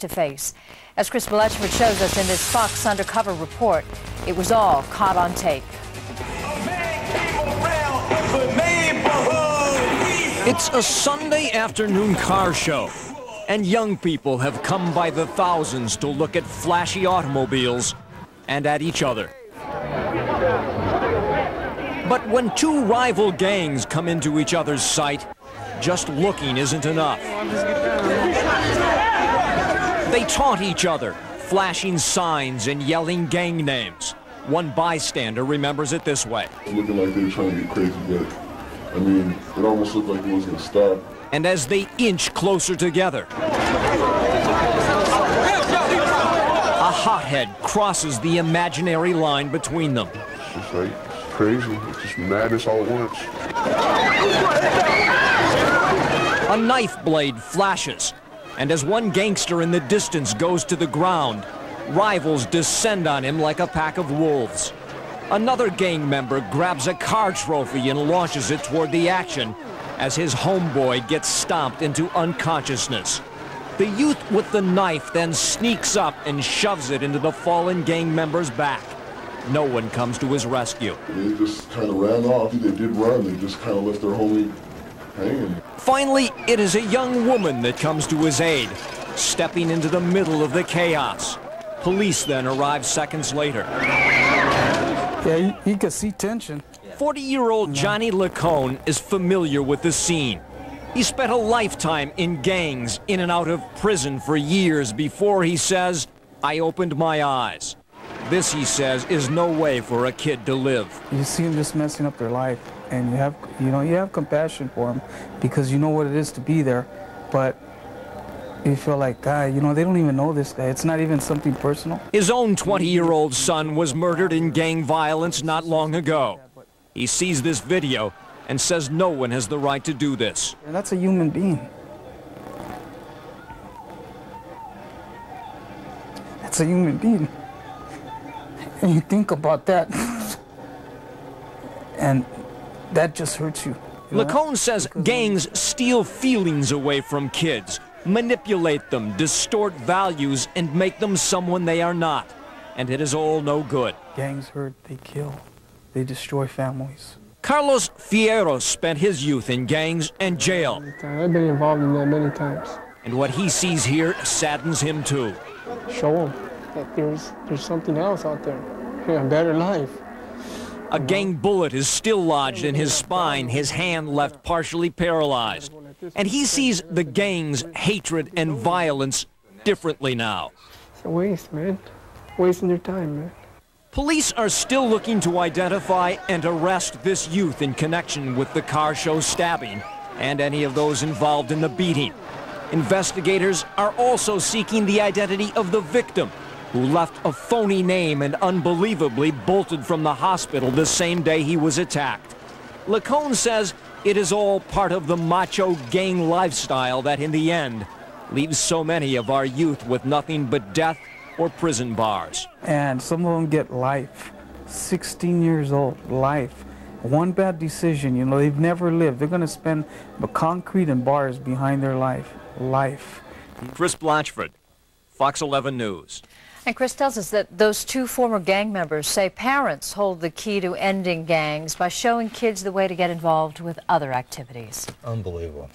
to face. As Chris Blatchford shows us in this Fox Undercover report, it was all caught on tape. It's a Sunday afternoon car show, and young people have come by the thousands to look at flashy automobiles and at each other. But when two rival gangs come into each other's sight, just looking isn't enough. They taunt each other, flashing signs and yelling gang names. One bystander remembers it this way. Looking like they were trying to get crazy, but I mean, it almost looked like it was going to stop. And as they inch closer together, a hothead crosses the imaginary line between them. It's just like crazy. It's just madness all at once. A knife blade flashes, and as one gangster in the distance goes to the ground, rivals descend on him like a pack of wolves. Another gang member grabs a car trophy and launches it toward the action as his homeboy gets stomped into unconsciousness. The youth with the knife then sneaks up and shoves it into the fallen gang member's back. No one comes to his rescue. They just kind of ran off. They did run. They just kind of left their homie hanging. Finally, it is a young woman that comes to his aid, stepping into the middle of the chaos. Police then arrive seconds later. Yeah, you could see tension. 40-year-old Johnny Lacone is familiar with the scene. He spent a lifetime in gangs, in and out of prison for years before, he says, I opened my eyes. This, he says, is no way for a kid to live. You see them just messing up their life, and you have compassion for them because you know what it is to be there, but you feel like, God, they don't even know this guy. It's not even something personal. His own 20-year-old son was murdered in gang violence not long ago. He sees this video and says no one has the right to do this. And that's a human being. That's a human being. And you think about that, and that just hurts you. Lacone says gangs steal feelings away from kids, manipulate them, distort values, and make them someone they are not. And it is all no good. Gangs hurt, they kill, they destroy families. Carlos Fierro spent his youth in gangs and jail. I've been involved in that many times. And what he sees here saddens him too. Show them that there's something else out there, a better life. A gang bullet is still lodged in his spine, his hand left partially paralyzed. And he sees the gang's hatred and violence differently now. It's a waste, man. Wasting their time, man. Police are still looking to identify and arrest this youth in connection with the car show stabbing and any of those involved in the beating. Investigators are also seeking the identity of the victim, who left a phony name and unbelievably bolted from the hospital the same day he was attacked. Lacone says it is all part of the macho gang lifestyle that in the end leaves so many of our youth with nothing but death or prison bars. And some of them get life, 16 years old, life. One bad decision, they've never lived. They're going to spend the concrete and bars behind their life. Chris Blatchford, Fox 11 News. And Chris tells us that those two former gang members say parents hold the key to ending gangs by showing kids the way to get involved with other activities. Unbelievable.